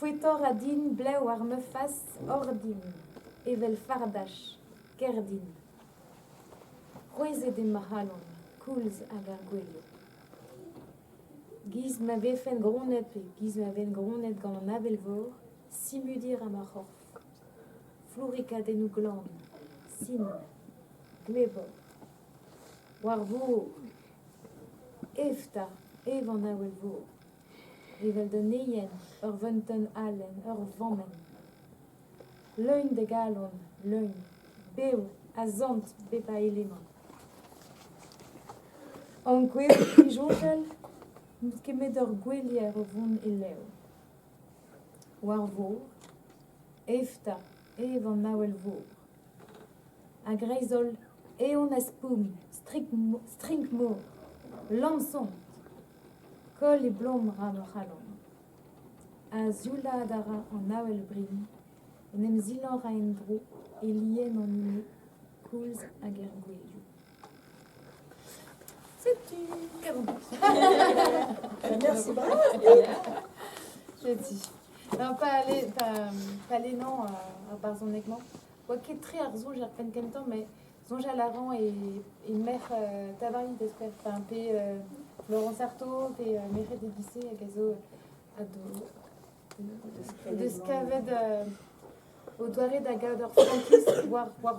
fouetor adin bleu ar meufas ordin, evel fardash, kerdin. Roeze de mahalon, koulz hag ar gwelio. Giz ma vefen gronet pe giz ma ven gronet gant an avelvor, simudir am ar c'horf. Flourika den glan, sin, glebor. War vor, efta, ev an avelvor. Evel de neien, ur vunten allen, ur vammen. Leun de galon, leun, beo, a zant, bepa eleman. An gwell pijojel, n'out ket met ur gwelier ur vont e leo. War vor, efta, ev an awel vor. A greizol, eon a spoum, string mor, lamsont, kol e blom ram ur c'halon. A zioula dara an awel brin, en em zilan ra en dro, e lien an ine, koulz hag er gwelioù. C'est une Merci beaucoup. J'ai dit. Non, pas les noms à part son écran. Quoi qu'il très arzo, j'ai repris quelques temps, mais son jalaran et mère tabarie d'espèce. Enfin, puis Laurent Sarto, puis Mère déguisée à Gazo, à de Scaved au doiré d'Agador Frankis, voir voir.